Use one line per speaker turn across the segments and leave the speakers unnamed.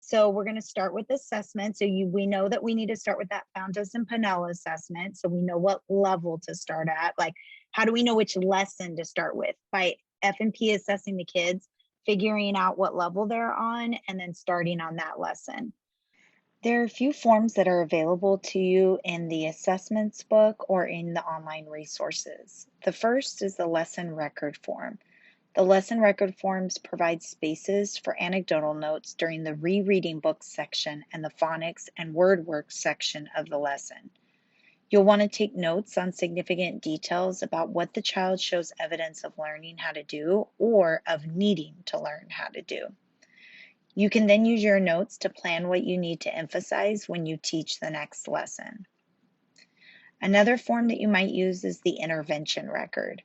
So we're going to start with assessment. So we know that we need to start with that Fountas and Pinnell assessment. So we know what level to start at. Like, how do we know which lesson to start with? By F&P assessing the kids, figuring out what level they're on, and then starting on that lesson. There are a few forms that are available to you in the assessments book or in the online resources. The first is the lesson record form. The lesson record forms provide spaces for anecdotal notes during the rereading books section and the phonics and word work section of the lesson. You'll want to take notes on significant details about what the child shows evidence of learning how to do or of needing to learn how to do. You can then use your notes to plan what you need to emphasize when you teach the next lesson. Another form that you might use is the intervention record.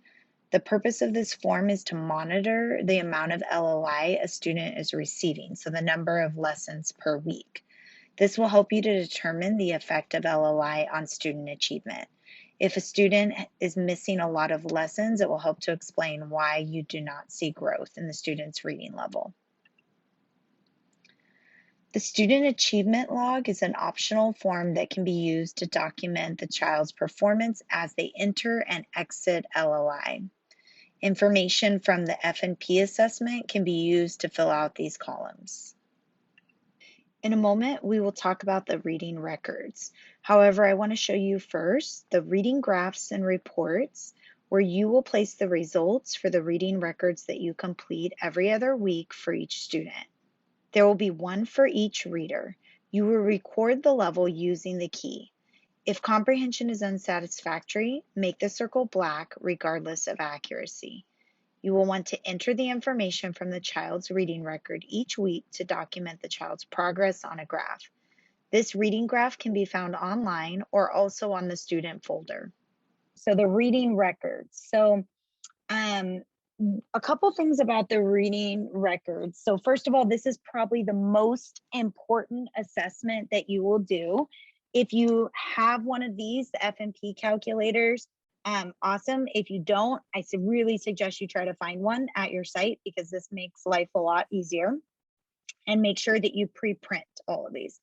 The purpose of this form is to monitor the amount of LLI a student is receiving, so the number of lessons per week. This will help you to determine the effect of LLI on student achievement. If a student is missing a lot of lessons, it will help to explain why you do not see growth in the student's reading level. The student achievement log is an optional form that can be used to document the child's performance as they enter and exit LLI. Information from the F&P assessment can be used to fill out these columns. In a moment, we will talk about the reading records. However, I want to show you first the reading graphs and reports, where you will place the results for the reading records that you complete every other week for each student. There will be one for each reader. You will record the level using the key. If comprehension is unsatisfactory, make the circle black regardless of accuracy. You will want to enter the information from the child's reading record each week to document the child's progress on a graph. This reading graph can be found online or also on the student folder. So the reading records. So a couple things about the reading records. So first of all, this is probably the most important assessment that you will do. If you have one of these, the F&P calculators, awesome. If you don't, I really suggest you try to find one at your site because this makes life a lot easier. And make sure that you pre-print all of these.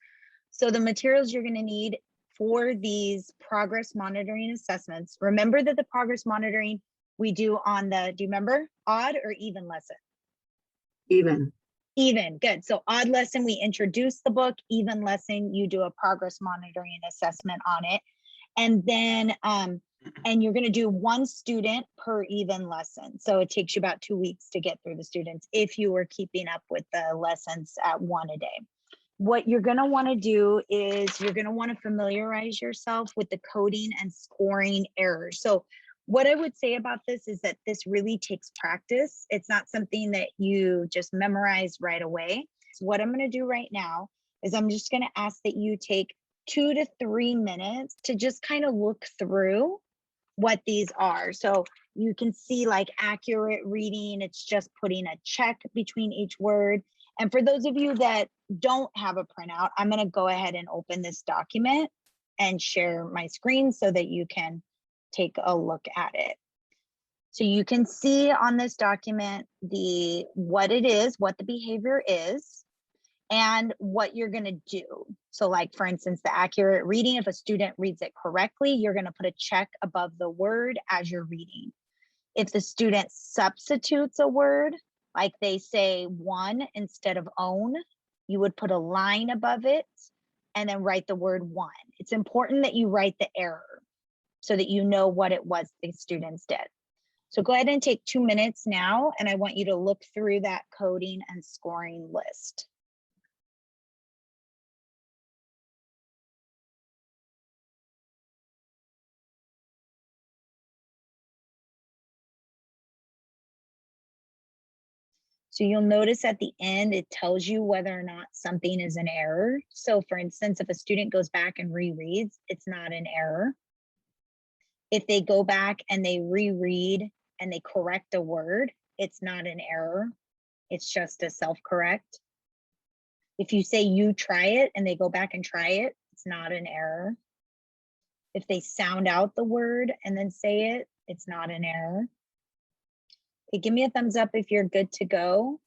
So the materials you're going to need for these progress monitoring assessments, remember that the progress monitoring we do on the, do you remember, odd or even lesson?
Even.
Even, good. So odd lesson, we introduce the book. Even lesson, you do a progress monitoring assessment on it. And then, and you're going to do one student per even lesson. So it takes you about 2 weeks to get through the students if you were keeping up with the lessons at one a day. What you're going to want to do is you're going to want to familiarize yourself with the coding and scoring errors. So what I would say about this is that this really takes practice. It's not something that you just memorize right away. So what I'm going to do right now is I'm just going to ask that you take 2 to 3 minutes to just kind of look through what these are. So you can see like accurate reading, it's just putting a check between each word. And for those of you that don't have a printout, I'm going to go ahead and open this document and share my screen so that you can take a look at it. So you can see on this document what it is, what the behavior is, and what you're going to do. So like, for instance, the accurate reading, if a student reads it correctly, you're going to put a check above the word as you're reading. If the student substitutes a word, like they say one instead of own, you would put a line above it and then write the word one. It's important that you write the error so that you know what it was the students did. So go ahead and take 2 minutes now, and I want you to look through that coding and scoring list. So you'll notice at the end, it tells you whether or not something is an error. So for instance, if a student goes back and rereads, it's not an error. If they go back and they reread and they correct a word, it's not an error. It's just a self-correct. If you say you try it and they go back and try it, it's not an error. If they sound out the word and then say it, it's not an error. Okay, give me a thumbs up if you're good to go.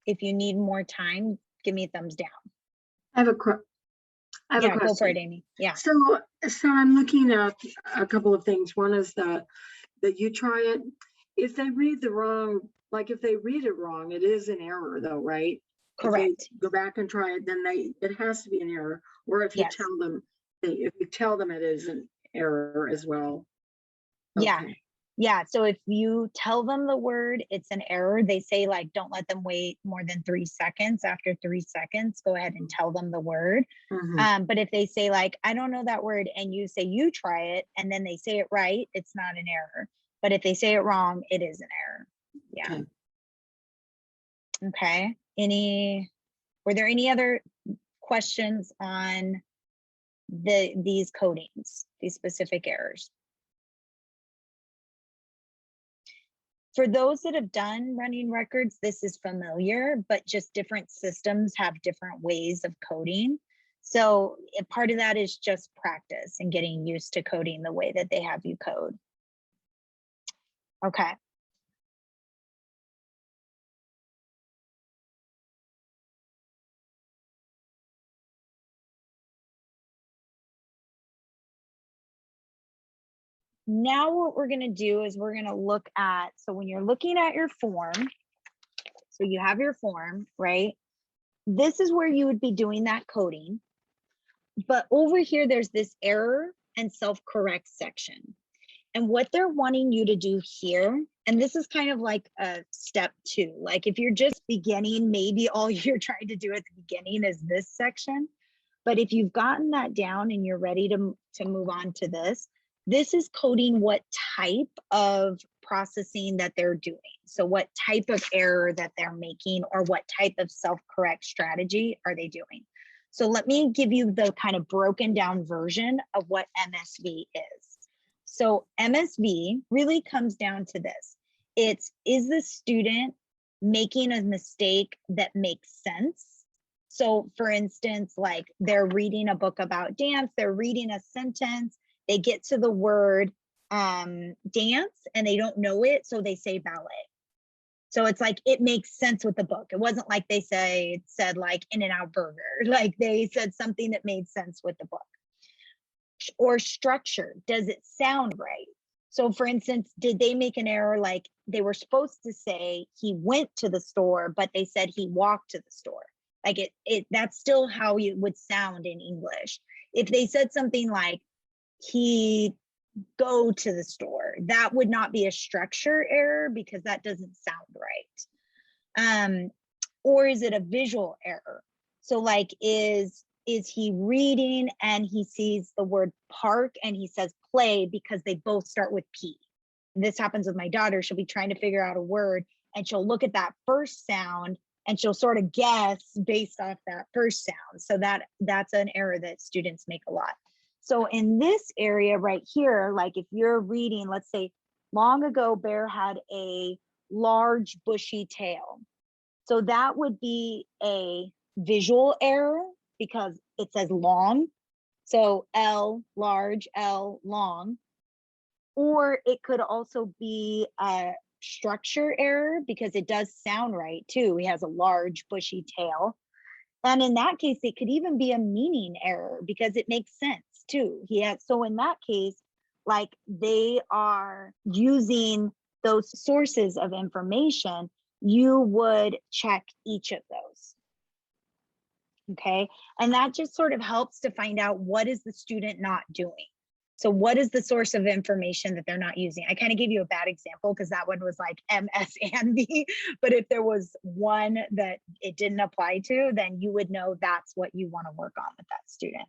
If you need more time, give me a thumbs down.
I have a que- I have a
Yeah, go for it,
question.
Amy. Yeah,
So, so I'm looking at a couple of things. One is that you try it. If they read the wrong, like if they read it wrong, it is an error though, right? If they
correct.
go back and try it, then it has to be an error. Or if you
Yes.
tell them, if you tell them it is an error as well.
Yeah.
Okay.
Yeah. So if you tell them the word, it's an error. They say, like, don't let them wait more than 3 seconds. After 3 seconds, go ahead and tell them the word.
Mhm.
But if they say, like, I don't know that word, and you say, you try it, and then they say it right, it's not an error. But if they say it wrong, it is an error. Yeah.
Okay.
Okay. Were there any other questions on these codings, these specific errors? For those that have done running records, this is familiar, but just different systems have different ways of coding. So part of that is just practice and getting used to coding the way that they have you code. Okay. Now what we're going to do is we're going to look at, so when you're looking at your form, so you have your form, right? This is where you would be doing that coding. But over here, there's this error and self-correct section. And what they're wanting you to do here, and this is kind of like a step 2. Like if you're just beginning, maybe all you're trying to do at the beginning is this section. But if you've gotten that down and you're ready to move on to this is coding what type of processing that they're doing. So what type of error that they're making, or what type of self-correct strategy are they doing? So let me give you the kind of broken down version of what MSV is. So MSV really comes down to this. Is the student making a mistake that makes sense? So for instance, like they're reading a book about dance, they're reading a sentence, they get to the word dance and they don't know it, so they say ballet. So it's like it makes sense with the book. It wasn't like they said like In-N-Out Burger. Like they said something that made sense with the book. Or structure, does it sound right? So for instance, did they make an error, like they were supposed to say he went to the store, but they said he walked to the store? Like that's still how it would sound in English. If they said something like he go to the store, that would not be a structure error because that doesn't sound right. Or is it a visual error? So like is he reading and he sees the word park and he says play because they both start with P? This happens with my daughter. She'll be trying to figure out a word and she'll look at that first sound and she'll sort of guess based off that first sound. So that's an error that students make a lot. So in this area right here, like if you're reading, let's say, long ago, Bear had a large bushy tail. So that would be a visual error because it says long. So L, large, L, long. Or it could also be a structure error because it does sound right too. He has a large bushy tail. And in that case, it could even be a meaning error because it makes sense too. So in that case, like they are using those sources of information, you would check each of those. Okay. And that just sort of helps to find out what is the student not doing. So what is the source of information that they're not using? I kind of gave you a bad example because that one was like MS and V, but if there was one that it didn't apply to, then you would know that's what you want to work on with that student.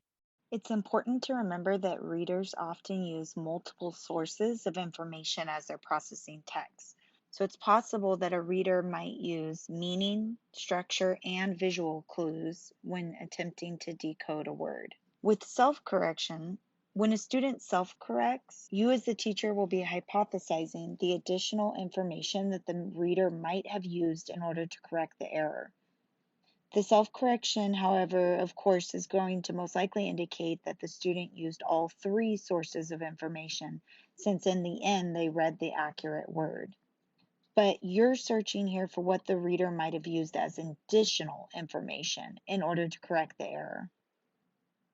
It's important to remember that readers often use multiple sources of information as they're processing text. So it's possible that a reader might use meaning, structure, and visual clues when attempting to decode a word. With self-correction, when a student self-corrects, you as the teacher will be hypothesizing the additional information that the reader might have used in order to correct the error. The self-correction, however, of course, is going to most likely indicate that the student used all 3 sources of information, since in the end they read the accurate word. but you're searching here for what the reader might have used as additional information in order to correct the error.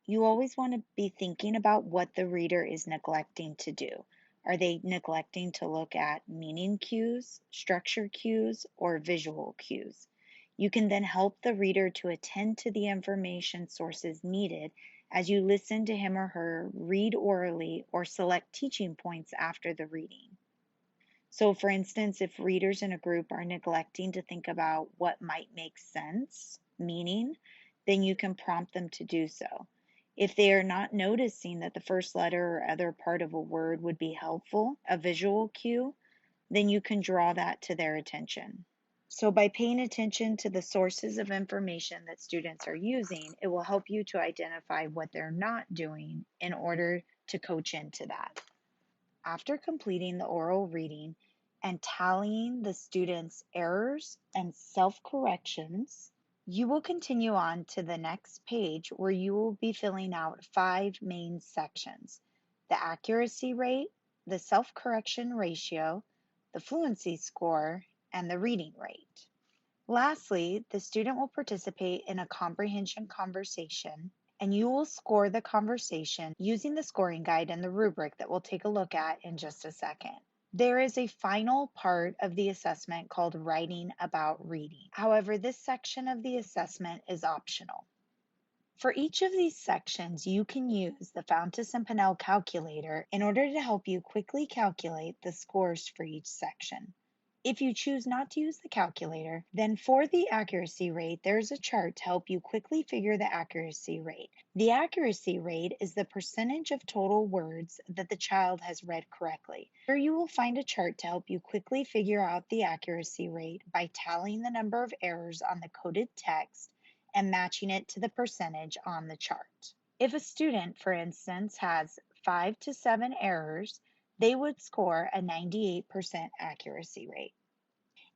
You always want to be thinking about what the reader is neglecting to do. Are they neglecting to look at meaning cues, structure cues, or visual cues? You can then help the reader to attend to the information sources needed as you listen to him or her read orally or select teaching points after the reading. So, for instance, if readers in a group are neglecting to think about what might make sense, meaning, then you can prompt them to do so. If they are not noticing that the first letter or other part of a word would be helpful, a visual cue, then you can draw that to their attention. So, by paying attention to the sources of information that students are using, it will help you to identify what they're not doing in order to coach into that. After completing the oral reading and tallying the students' errors and self-corrections, you will continue on to the next page where you will be filling out 5 main sections: the accuracy rate, the self-correction ratio, the fluency score, and the reading rate. Lastly, the student will participate in a comprehension conversation, and you will score the conversation using the scoring guide and the rubric that we'll take a look at in just a second. There is a final part of the assessment called writing about reading. However, this section of the assessment is optional. For each of these sections, you can use the Fountas and Pinnell calculator in order to help you quickly calculate the scores for each section. If you choose not to use the calculator, then for the accuracy rate, there's a chart to help you quickly figure the accuracy rate. The accuracy rate is the percentage of total words that the child has read correctly. Here you will find a chart to help you quickly figure out the accuracy rate by tallying the number of errors on the coded text and matching it to the percentage on the chart. If a student, for instance, has 5 to 7 errors, they would score a 98% accuracy rate.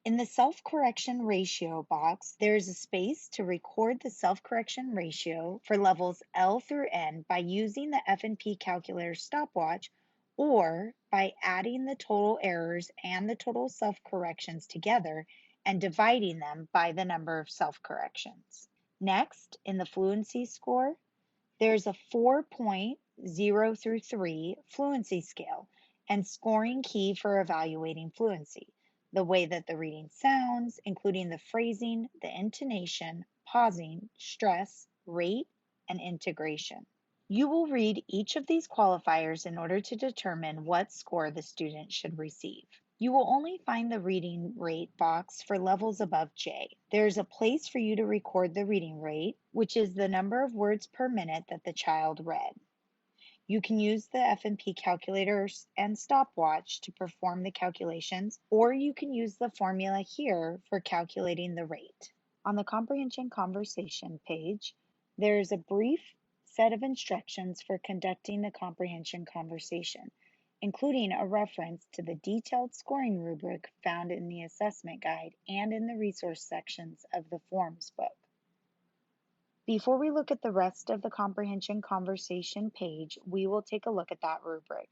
In the self-correction ratio box, there is a space to record the self-correction ratio for levels L through N by using the F&P calculator stopwatch or by adding the total errors and the total self-corrections together and dividing them by the number of self-corrections. Next, in the fluency score, there's a 4-point 0 through 3 fluency scale and scoring key for evaluating fluency: the way that the reading sounds, including the phrasing, the intonation, pausing, stress, rate, and integration. You will read each of these qualifiers in order to determine what score the student should receive. You will only find the reading rate box for levels above J. There is a place for you to record the reading rate, which is the number of words per minute that the child read. You can use the F&P calculator and stopwatch to perform the calculations, or you can use the formula here for calculating the rate. On the comprehension conversation page, there is a brief set of instructions for conducting the comprehension conversation, including a reference to the detailed scoring rubric found in the assessment guide and in the resource sections of the forms book. Before we look at the rest of the comprehension conversation page, we will take a look at that rubric.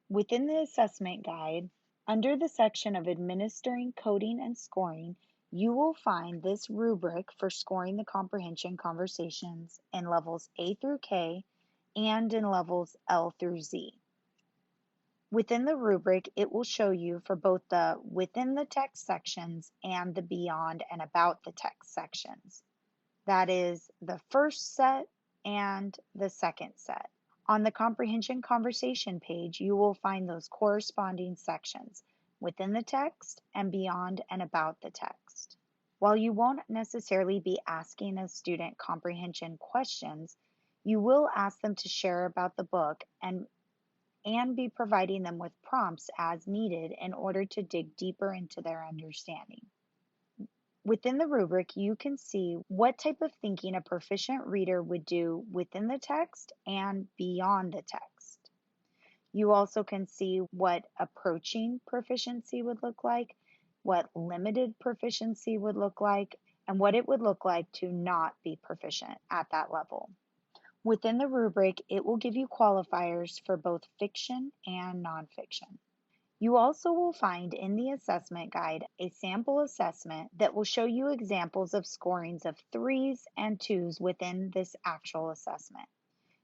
Within the assessment guide, under the section of administering coding and scoring, you will find this rubric for scoring the comprehension conversations in levels A through K and in levels L through Z. Within the rubric, it will show you for both the within the text sections and the beyond and about the text sections. That is the first set and the second set. On the comprehension conversation page, you will find those corresponding sections within the text and beyond and about the text. While you won't necessarily be asking a student comprehension questions, you will ask them to share about the book and be providing them with prompts as needed in order to dig deeper into their understanding. Within the rubric, you can see what type of thinking a proficient reader would do within the text and beyond the text. You also can see what approaching proficiency would look like, what limited proficiency would look like, and what it would look like to not be proficient at that level. Within the rubric, it will give you qualifiers for both fiction and nonfiction. You also will find in the assessment guide a sample assessment that will show you examples of scorings of threes and twos within this actual assessment.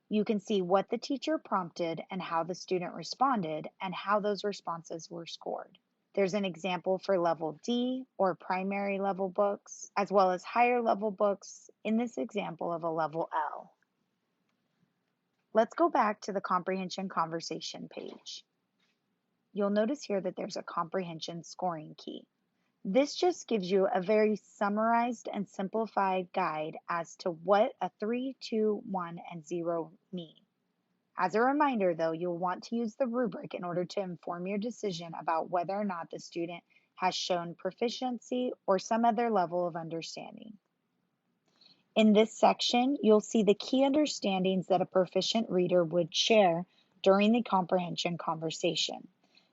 You can see what the teacher prompted and how the student responded and how those responses were scored. There's an example for level D or primary level books, as well as higher level books in this example of a level L. Let's go back to the comprehension conversation page. You'll notice here that there's a comprehension scoring key. This just gives you a very summarized and simplified guide as to what a 3, 2, 1, and 0 mean. As a reminder, though, you'll want to use the rubric in order to inform your decision about whether or not the student has shown proficiency or some other level of understanding. In this section, you'll see the key understandings that a proficient reader would share during the comprehension conversation.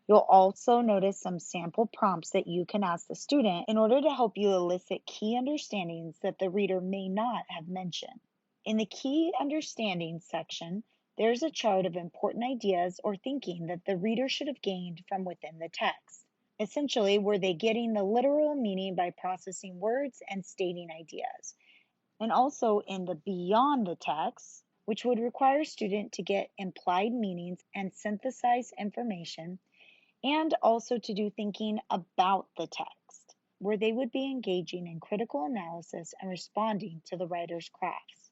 You'll also notice some sample prompts that you can ask the student in order to help you elicit key understandings that the reader may not have mentioned. In the key understandings section, there's a chart of important ideas or thinking that the reader should have gained from within the text. Essentially, were they getting the literal meaning by processing words and stating ideas? And also in the beyond the text, which would require a student to get implied meanings and synthesize information, and also to do thinking about the text, where they would be engaging in critical analysis and responding to the writer's crafts.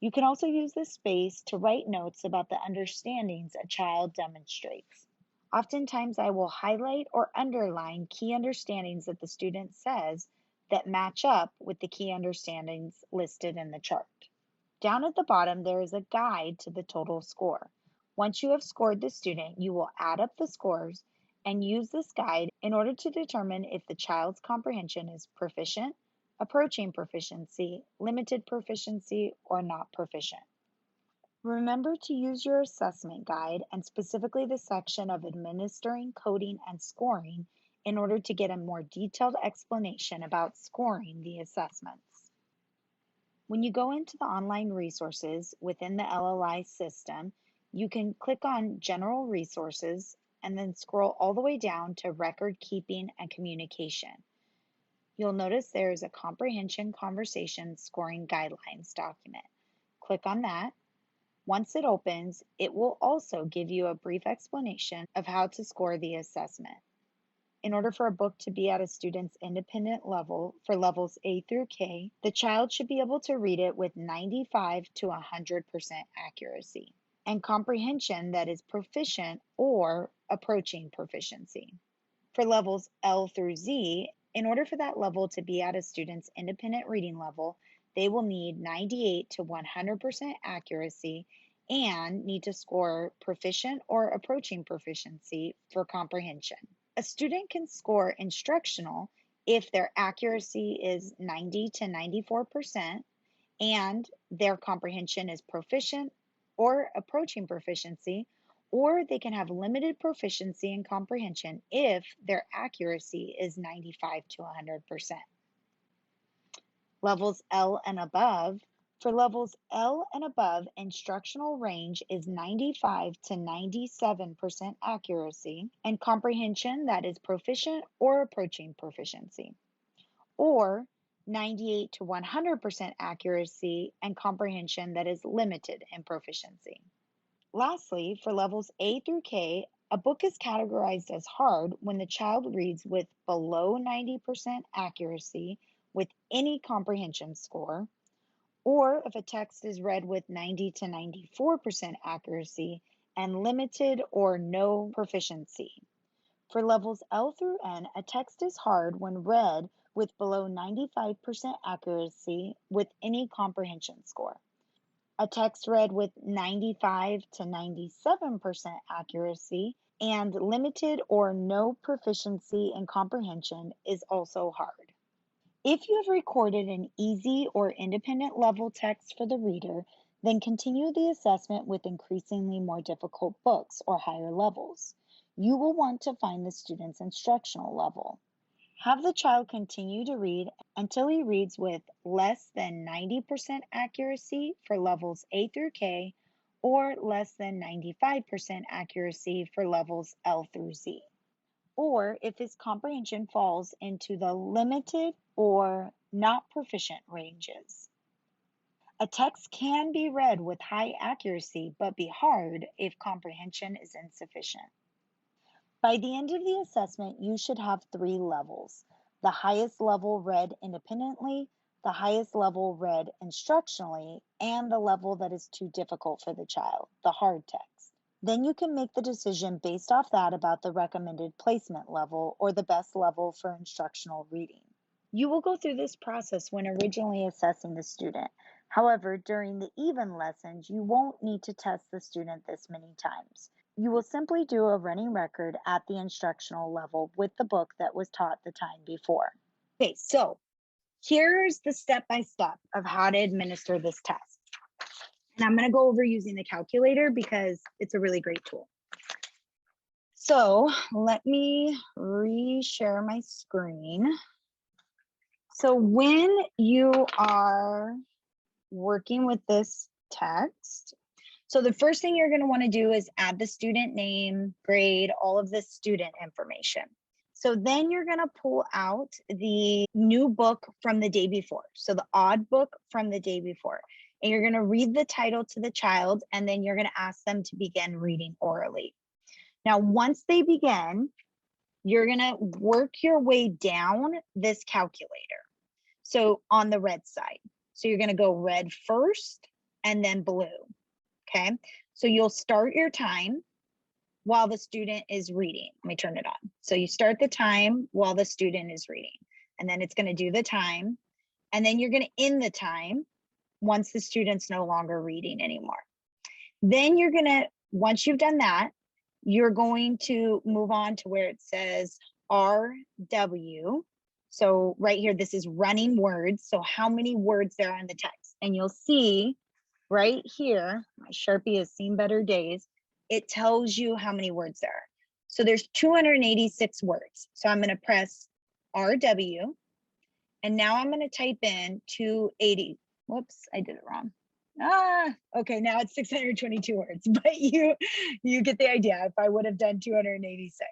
You can also use this space to write notes about the understandings a child demonstrates. Oftentimes, I will highlight or underline key understandings that the student says that match up with the key understandings listed in the chart. Down at the bottom, there is a guide to the total score. Once you have scored the student, you will add up the scores and use this guide in order to determine if the child's comprehension is proficient, approaching proficiency, limited proficiency, or not proficient. Remember to use your assessment guide and specifically the section of administering, coding, and scoring in order to get a more detailed explanation about scoring the assessments. When you go into the online resources within the LLI system, you can click on General Resources and then scroll all the way down to Record Keeping and Communication. You'll notice there is a Comprehension Conversation Scoring Guidelines document. Click on that. Once it opens, it will also give you a brief explanation of how to score the assessment. In order for a book to be at a student's independent level for levels A through K, the child should be able to read it with 95 to 100% accuracy and comprehension that is proficient or approaching proficiency. For levels L through Z, in order for that level to be at a student's independent reading level, they will need 98 to 100% accuracy and need to score proficient or approaching proficiency for comprehension. A student can score instructional if their accuracy is 90 to 94% and their comprehension is proficient or approaching proficiency, or they can have limited proficiency in comprehension if their accuracy is 95 to 100%. Levels L and above. For levels L and above, instructional range is 95 to 97% accuracy and comprehension that is proficient or approaching proficiency, or 98 to 100% accuracy and comprehension that is limited in proficiency. Lastly, for levels A through K, a book is categorized as hard when the child reads with below 90% accuracy with any comprehension score, or if a text is read with 90 to 94% accuracy and limited or no proficiency. For levels L through N, a text is hard when read with below 95% accuracy with any comprehension score. A text read with 95 to 97% accuracy and limited or no proficiency in comprehension is also hard. If you have recorded an easy or independent level text for the reader, then continue the assessment with increasingly more difficult books or higher levels. You will want to find the student's instructional level. Have the child continue to read until he reads with less than 90% accuracy for levels A through K or less than 95% accuracy for levels L through Z. or if his comprehension falls into the limited or not proficient ranges. A text can be read with high accuracy but be hard if comprehension is insufficient. By the end of the assessment, you should have 3 levels. The highest level read independently, the highest level read instructionally, and the level that is too difficult for the child, the hard text. Then you can make the decision based off that about the recommended placement level or the best level for instructional reading. You will go through this process when originally assessing the student. However, during the even lessons, you won't need to test the student this many times. You will simply do a running record at the instructional level with the book that was taught the time before. Okay, so here's the step-by-step of how to administer this test. And I'm going to go over using the calculator because it's a really great tool. So let me re-share my screen. So when you are working with this text, so the first thing you're going to want to do is add the student name, grade, all of the student information. So then you're going to pull out the new book from the day before. So the odd book from the day before. And you're going to read the title to the child, and then you're going to ask them to begin reading orally. Now, once they begin, you're going to work your way down this calculator. So on the red side. So you're going to go red first and then blue. Okay. So you'll start your time while the student is reading. Let me turn it on. So you start the time while the student is reading, and then it's going to do the time. And then you're going to end the time once the student's no longer reading anymore. Then you're going to, once you've done that, you're going to move on to where it says RW. So right here, this is running words. So how many words there are in the text. And you'll see right here, my Sharpie has seen better days. It tells you how many words there are. So there's 286 words. So I'm going to press RW. And now I'm going to type in 280. Whoops, I did it wrong. Okay, now it's 622 words, but you get the idea. If I would have done 286.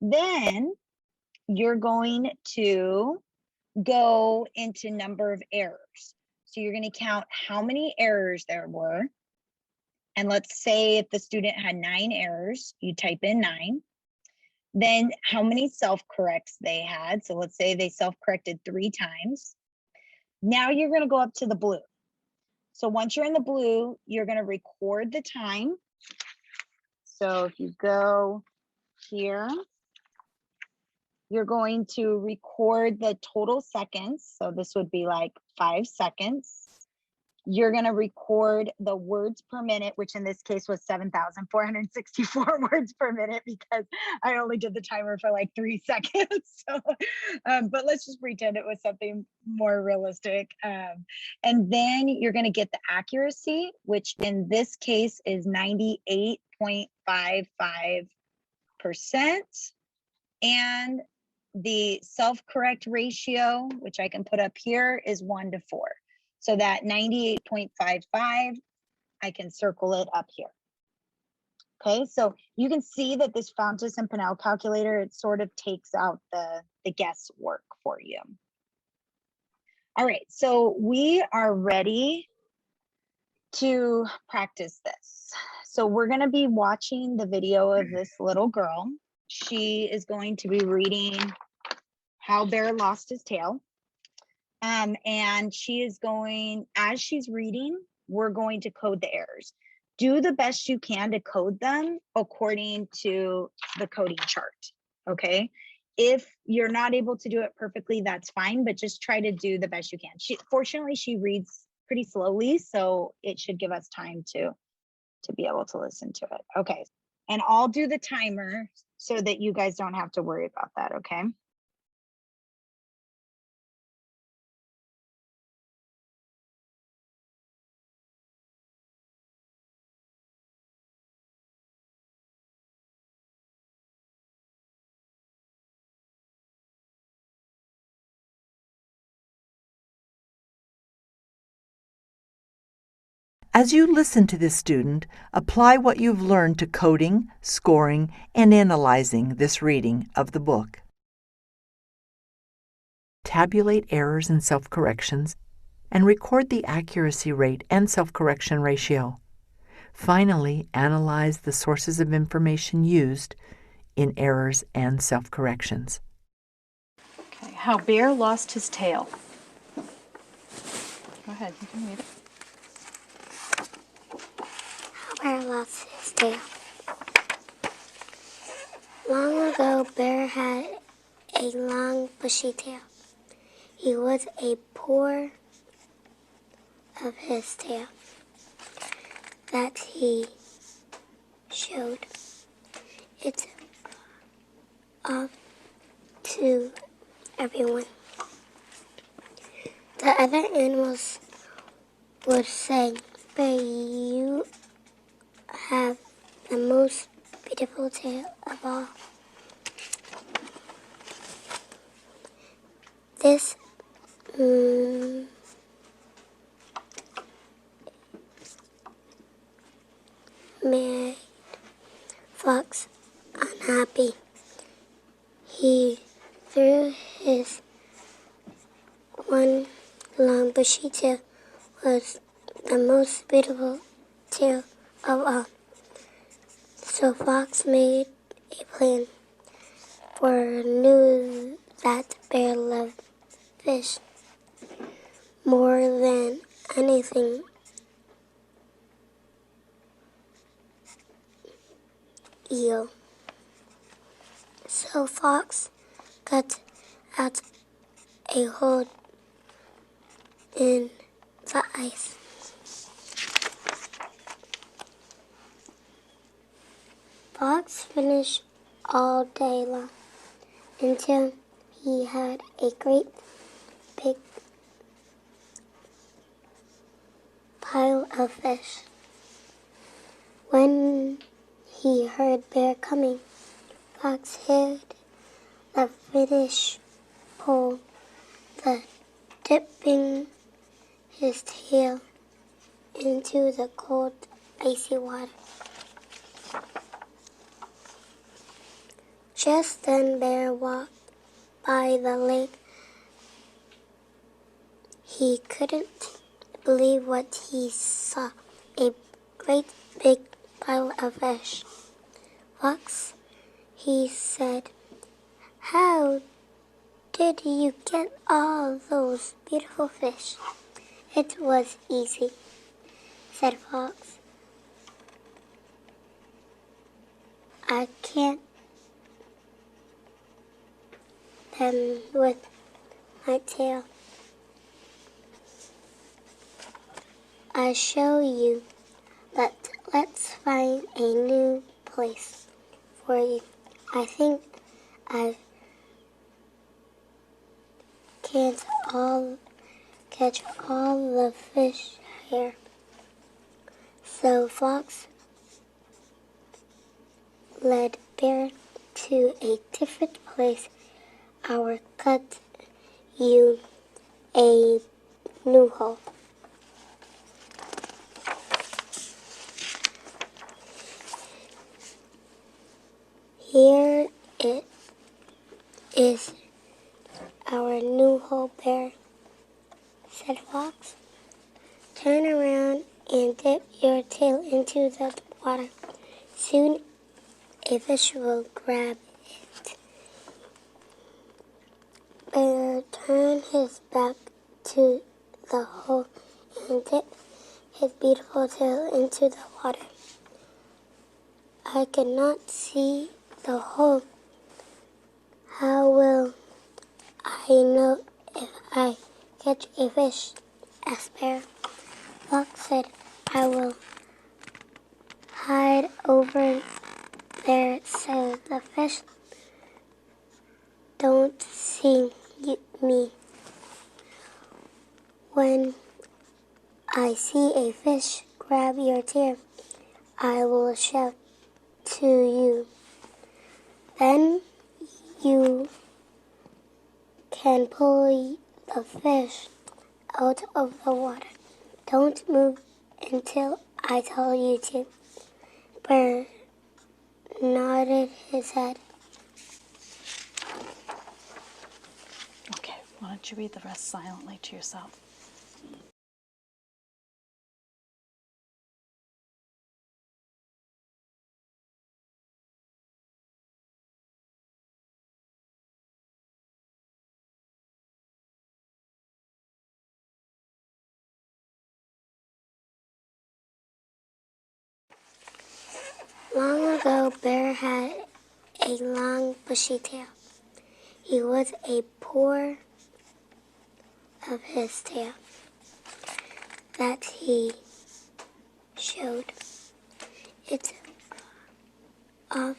Then you're going to go into number of errors. So you're going to count how many errors there were. And let's say if the student had 9 errors, you type in 9. Then how many self-corrects they had. So let's say they self-corrected 3 times. Now you're going to go up to the blue. So once you're in the blue, you're going to record the time. So if you go here, you're going to record the total seconds. So this would be like 5 seconds. You're going to record the words per minute, which in this case was 7,464 words per minute because I only did the timer for like 3 seconds. So, but let's just pretend it was something more realistic. And then you're going to get the accuracy, which in this case is 98.55%. And the self-correct ratio, which I can put up here, is 1 to 4. So that 98.55, I can circle it up here. Okay, so you can see that this Fountas and Pinnell calculator, it sort of takes out the guesswork for you. All right, so we are ready to practice this. So we're going to be watching the video of this little girl. She is going to be reading How Bear Lost His Tail. And she is going, as she's reading, we're going to code the errors. Do the best you can to code them according to the coding chart, okay? If you're not able to do it perfectly, that's fine, but just try to do the best you can. Fortunately, she reads pretty slowly, so it should give us time to be able to listen to it. Okay, and I'll do the timer so that you guys don't have to worry about that, okay?
As you listen to this student, apply what you've learned to coding, scoring, and analyzing this reading of the book. Tabulate errors and self-corrections, and record the accuracy rate and self-correction ratio. Finally, analyze the sources of information used in errors and self-corrections.
Okay, how Bear lost his tail. Go ahead, you can read it.
How Bear lost his tail. Long ago, Bear had a long, bushy tail. He was a poor of his tail that he showed it off to everyone. The other animals would say, "Bear, you have the most beautiful tail of all." This made Fox unhappy. He threw his one long bushy tail was the most beautiful tail of all. So Fox made a plan, for knew that Bear loved fish more than anything. Eel. So Fox cut out a hole in the ice. Fox finished all day long until he had a great big pile of fish. When he heard Bear coming, Fox hid the finished pole, dipping his tail into the cold, icy water. Just then Bear walked by the lake. He couldn't believe what he saw, a great big pile of fish. "Fox," he said, "how did you get all those beautiful fish?" "It was easy," said Fox. "I can't them with my tail. I'll show you, but let's find a new place for you. I think I can't catch all the fish here." So Fox led Bear to a different place. "I'll cut you a new hole. Here it is our new hole, Bear," said Fox. "Turn around and dip your tail into the water. Soon a fish will grab it." Bear turned his back to the hole and dipped his beautiful tail into the water. "I cannot see the hole. How will I know if I catch a fish?" asked Bear. Fox said, "I will hide over there so the fish don't see me. When I see a fish grab your tail, I will shout to you. Then you can pull the fish out of the water. Don't move until I tell you to. Bear nodded his head.
Okay, why don't you read the rest silently to yourself?
Long ago, Bear had a long bushy tail. He was a poor of his tail that he showed it off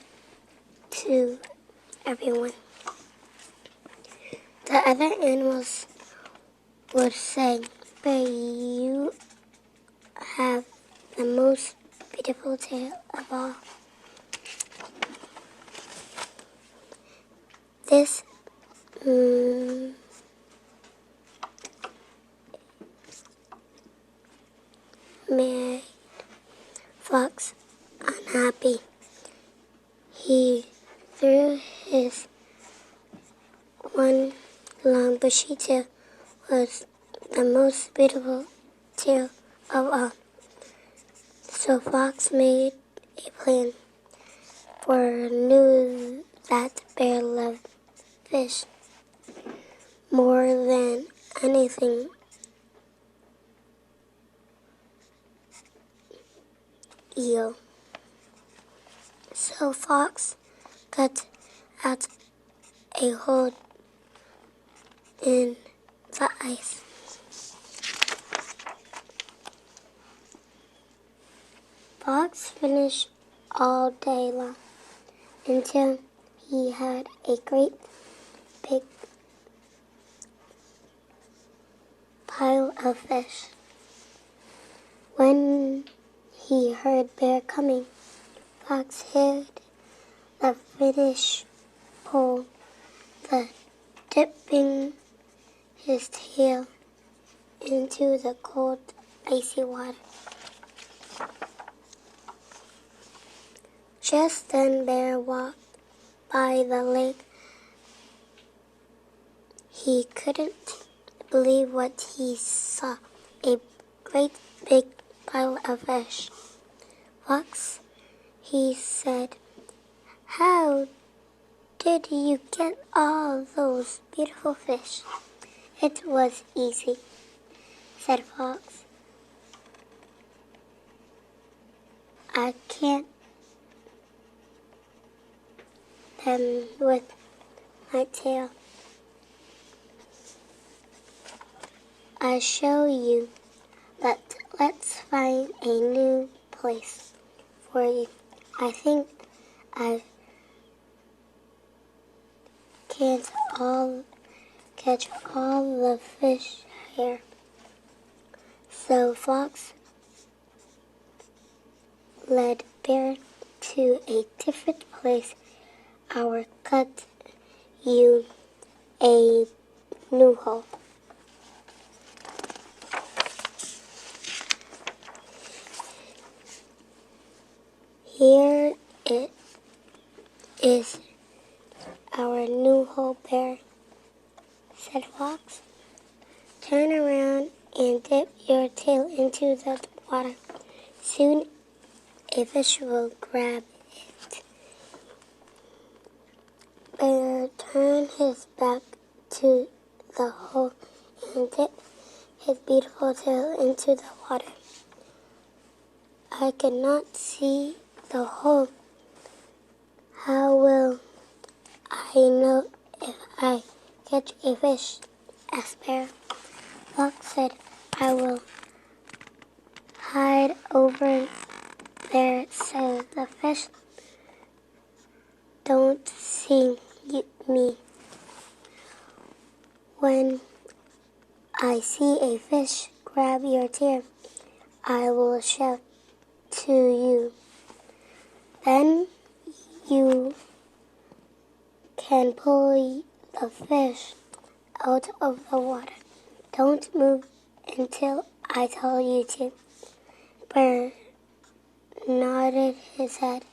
to everyone. The other animals would say, Bear, you have the most beautiful tail of all. This made Fox unhappy. He threw his one long bushy tail was the most beautiful tail of all. So Fox made a plan, for knew that Bear loved fish more than anything eel. So Fox cut out a hole in the ice. Fox finished all day long until he had a great big pile of fish. When he heard Bear coming, Fox hid the finished pole, dipping his tail into the cold, icy water. Just then Bear walked by the lake. He couldn't believe what he saw, a great big pile of fish. Fox, he said, how did you get all those beautiful fish? It was easy, said Fox. I can't them with my tail. I'll show you, but let's find a new place for you. I think I can't catch all the fish here. So Fox led Bear to a different place. I'll cut you a new hole. Here it is, our new hole, Bear, said Fox. Turn around and dip your tail into the water. Soon a fish will grab it. Bear turned his back to the hole and dipped his beautiful tail into the water. I cannot see the hole. How will I know if I catch a fish? Asked Bear. Fox said, I will hide over there so the fish don't see me. When I see a fish grab your tail, I will shout to you. Then you can pull the fish out of the water. Don't move until I tell you to. bear nodded his head.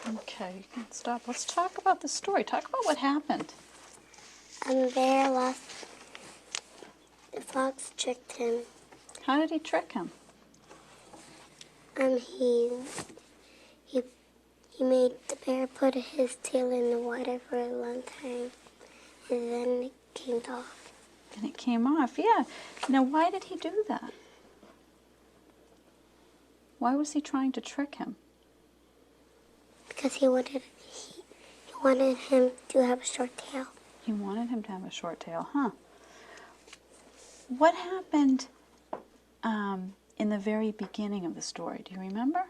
Okay, you can stop. Let's talk about the story. Talk about what happened.
The bear lost. The fox tricked him.
How did he trick him?
He made the bear put his tail in the water for a long time, and then it came off.
And it came off, yeah. Now, why did he do that? Why was he trying to trick him?
Because he wanted him to have a short tail.
He wanted him to have a short tail, huh? What happened in the very beginning of the story? Do you remember?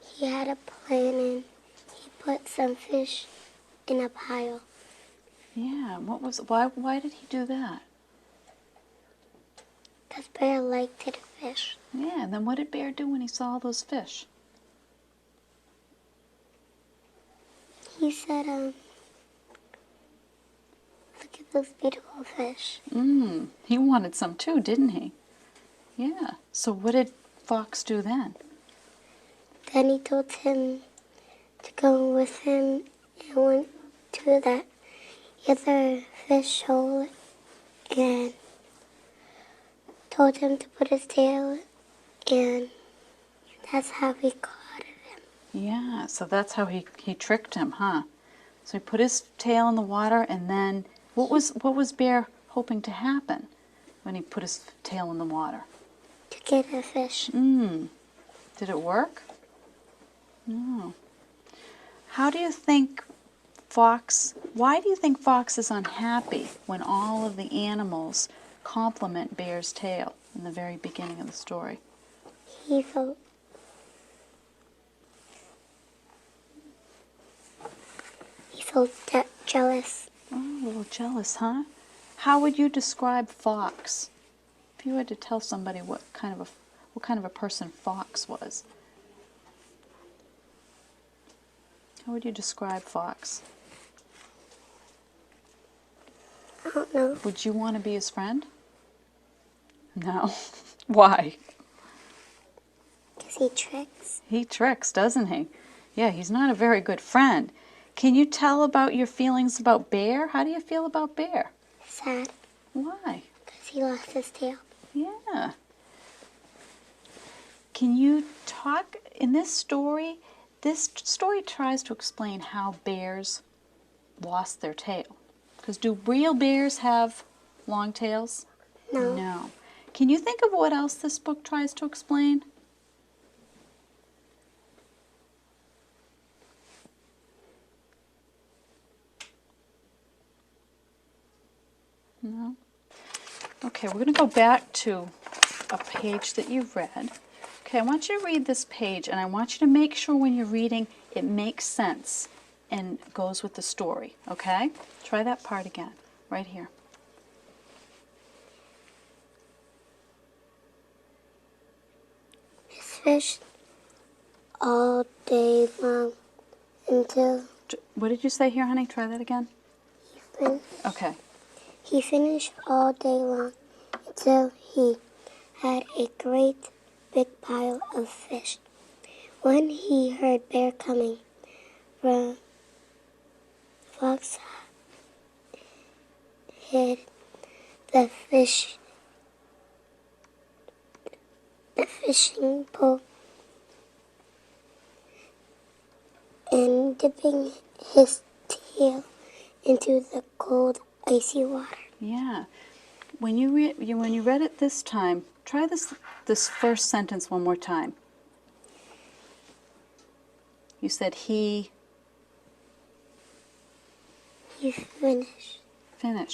He had a plan, and he put some fish in a pile.
Yeah, why did he do that?
Because Bear liked to fish.
Yeah, and then what did Bear do when he saw all those fish?
He said, look at those beautiful fish.
He wanted some too, didn't he? Yeah. So what did Fox do then?
Then he told him to go with him and went to that other fish hole and told him to put his tail, and that's how he caught him.
Yeah, so that's how he tricked him, huh? So he put his tail in the water, and then what was Bear hoping to happen when he put his tail in the water?
To get a fish.
Did it work? No. Why do you think Fox is unhappy when all of the animals compliment Bear's tail in the very beginning of the story?
He felt jealous.
Oh, a little jealous, huh? How would you describe Fox? If you had to tell somebody what kind of a person Fox was, how would you describe Fox?
I don't know.
Would you want to be his friend? No. Why?
Because he tricks.
He tricks, doesn't he? Yeah, he's not a very good friend. Can you tell about your feelings about Bear? How do you feel about Bear?
Sad.
Why?
Because he lost his tail.
Yeah. Can you talk in this story? This story tries to explain how bears lost their tail. Because do real bears have long tails?
No.
No. Can you think of what else this book tries to explain? No? Okay, we're going to go back to a page that you've read. Okay, I want you to read this page, and I want you to make sure when you're reading it makes sense and goes with the story, okay? Try that part again, right here.
He fished all day long until
What did you say here, honey? Try that again. Okay.
he finished all day long until he had a great big pile of fish. When he heard Bear coming, Fox hid the fishing pole and dipping his tail into the cold, icy water.
Yeah. When you read it this time, try this first sentence one more time. You said he
finished.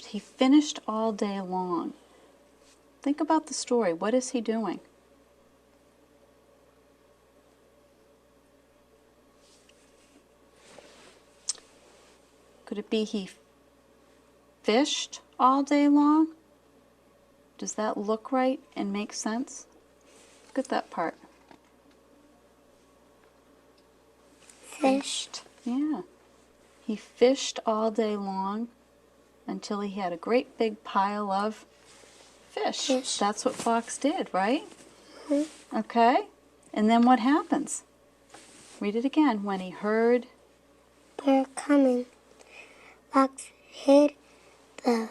He finished all day long. Think about the story. What is he doing? Could it be he fished all day long? Does that look right and make sense? Look at that part.
Fished.
Yeah. He fished all day long until he had a great big pile of fish. That's what Fox did, right? Mm-hmm. Okay. And then what happens? Read it again. When he heard
Bear coming, Fox hid the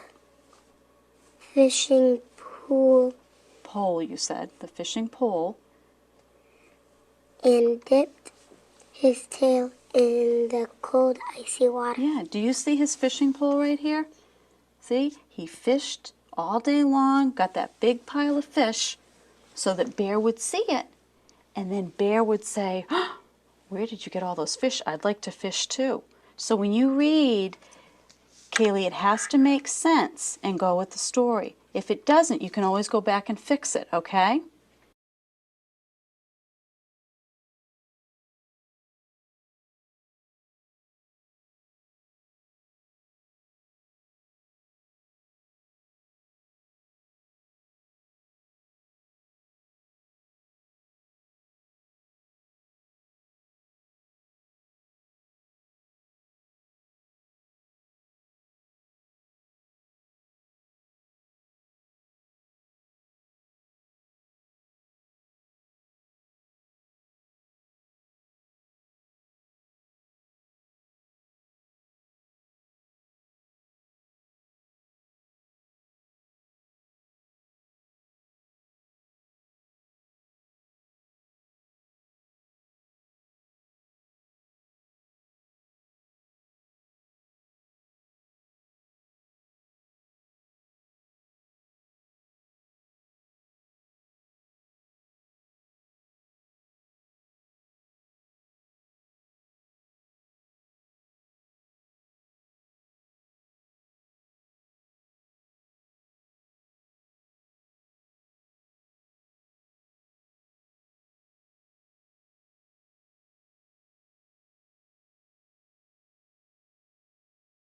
fishing
pole, you said, the fishing pole,
and dipped his tail in the cold, icy water.
Yeah, do you see his fishing pole right here? See, he fished all day long, got that big pile of fish so that Bear would see it. And then Bear would say, oh, where did you get all those fish? I'd like to fish too. So when you read, Kaylee, it has to make sense and go with the story. If it doesn't, you can always go back and fix it, okay?